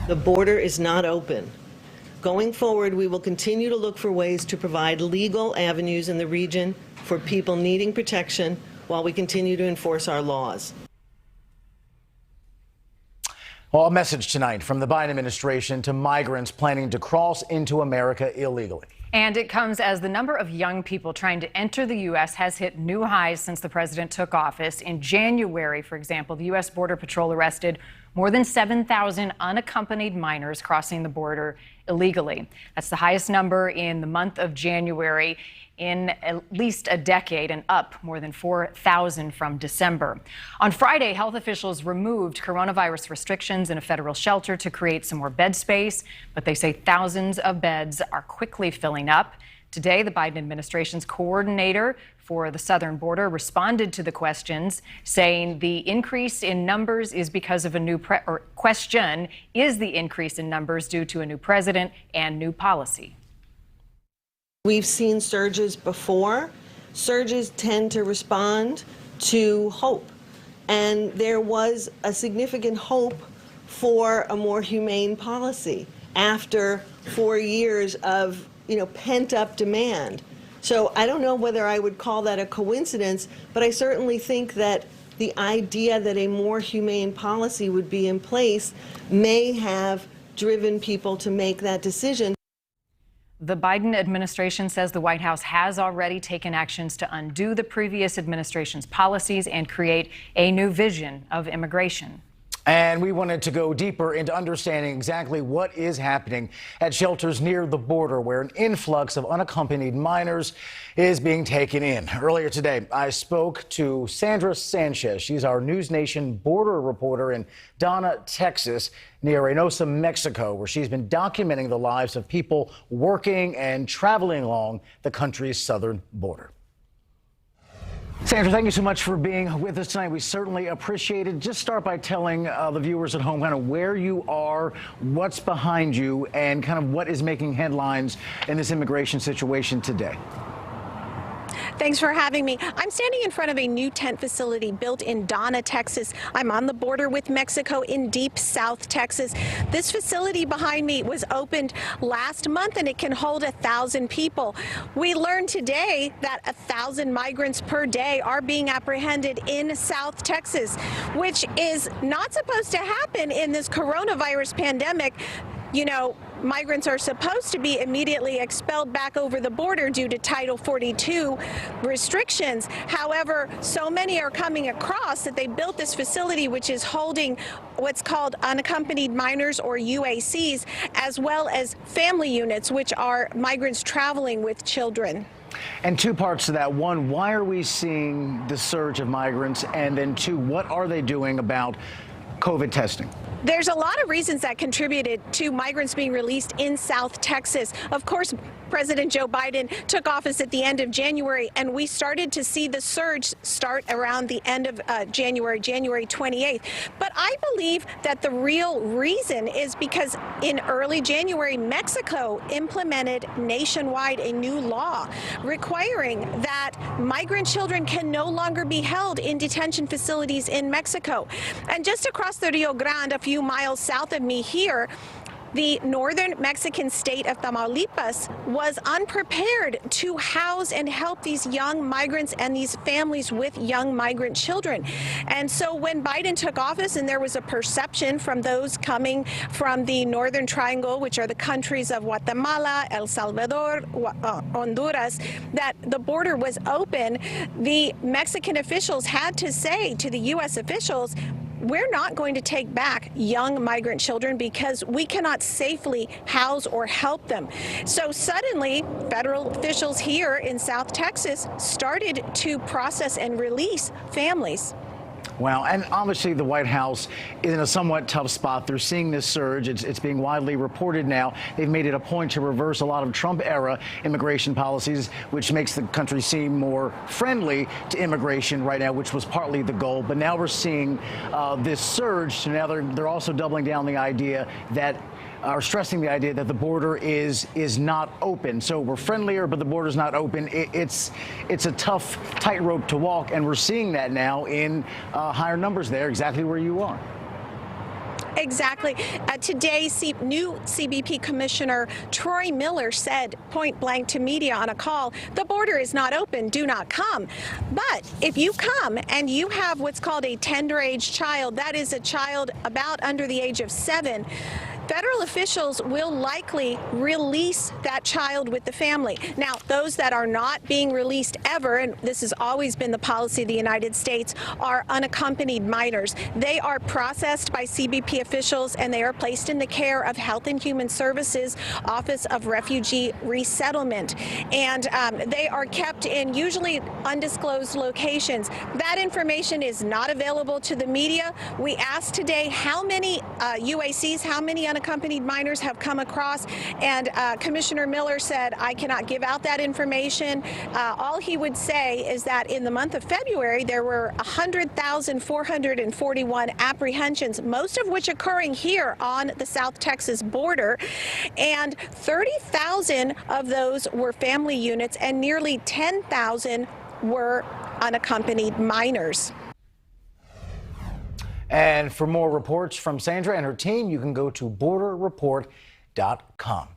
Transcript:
The border is not open. Going forward, we will continue to look for ways to provide legal avenues in the region for people needing protection while we continue to enforce our laws. Well, a message tonight from the Biden administration to migrants planning to cross into America illegally. And it comes as the number of young people trying to enter the U.S. has hit new highs since the president took office. In January, for example, the U.S. Border Patrol arrested more than 7,000 unaccompanied minors crossing the border illegally. That's the highest number in the month of January in at least a decade, and up more than 4,000 from December. On Friday, health officials removed coronavirus restrictions in a federal shelter to create some more bed space, but they say thousands of beds are quickly filling up. Today, the Biden administration's coordinator for the southern border responded to the questions, saying the increase in numbers is because of a new question is the increase in numbers due to a new president and new policy. We've seen surges before. Surges tend to respond to hope. And there was a significant hope for a more humane policy after 4 years of, pent-up demand. So I don't know whether I would call that a coincidence, but I certainly think that the idea that a more humane policy would be in place may have driven people to make that decision. The Biden administration says the White House has already taken actions to undo the previous administration's policies and create a new vision of immigration. And we wanted to go deeper into understanding exactly what is happening at shelters near the border, where an influx of unaccompanied minors is being taken in. Earlier today, I spoke to Sandra Sanchez. She's our NewsNation border reporter in Donna, Texas, near Reynosa, Mexico, where she's been documenting the lives of people working and traveling along the country's southern border. Sandra, thank you so much for being with us tonight. We certainly appreciate it. Just start by telling the viewers at home kind of where you are, what's behind you, and kind of what is making headlines in this immigration situation today. Thanks for having me. I'm standing in front of a new tent facility built in Donna, Texas. I'm on the border with Mexico in deep South Texas. This facility behind me was opened last month, and it can hold 1,000 people. We learned today that 1,000 migrants per day are being apprehended in South Texas, which is not supposed to happen in this coronavirus pandemic. Migrants are supposed to be immediately expelled back over the border due to Title 42 restrictions. However, so many are coming across that they built this facility, which is holding what's called unaccompanied minors, or UACs, as well as family units, which are migrants traveling with children. And two parts to that. One, why are we seeing the surge of migrants? And then two, what are they doing about COVID testing? There's a lot of reasons that contributed to migrants being released in South Texas. Of course, President Joe Biden took office at the end of January, and we started to see the surge start around the end of January 28th. But I believe that the real reason is because in early January, Mexico implemented nationwide a new law requiring that migrant children can no longer be held in detention facilities in Mexico. And just across the Rio Grande, a few miles south of me here, the northern Mexican state of Tamaulipas was unprepared to house and help these young migrants and these families with young migrant children. And so when Biden took office, and there was a perception from those coming from the Northern Triangle, which are the countries of Guatemala, El Salvador, Honduras, that the border was open, the Mexican officials had to say to the U.S. officials, we're not going to take back young migrant children because we cannot safely house or help them. So suddenly, federal officials here in South Texas started to process and release families. Well, and obviously the White House is in a somewhat tough spot. They're seeing this surge. It's being widely reported now. They've made it a point to reverse a lot of Trump-era immigration policies, which makes the country seem more friendly to immigration right now, which was partly the goal. But now we're seeing this surge. So now they're also doubling down the idea that are stressing the idea that the border is not open. So we're friendlier, but the border's not open. It's a tough tightrope to walk, and we're seeing that now in higher numbers there, exactly where you are. Exactly. Today, new CBP Commissioner Troy Miller said point blank to media on a call, the border is not open, do not come. But if you come and you have what's called a tender age child, that is a child about under the age of 7, federal officials will likely release that child with the family. Now, those that are not being released ever, and this has always been the policy of the United States, are unaccompanied minors. They are processed by CBP officials and they are placed in the care of Health and Human Services Office of Refugee Resettlement. And they are kept in usually undisclosed locations. That information is not available to the media. We asked today how many UACs, how many unaccompanied minors have come across, and Commissioner Miller said, I cannot give out that information. All he would say is that in the month of February, there were 100,441 apprehensions, most of which occurring here on the South Texas border, and 30,000 of those were family units, and nearly 10,000 were unaccompanied minors. And for more reports from Sandra and her team, you can go to borderreport.com.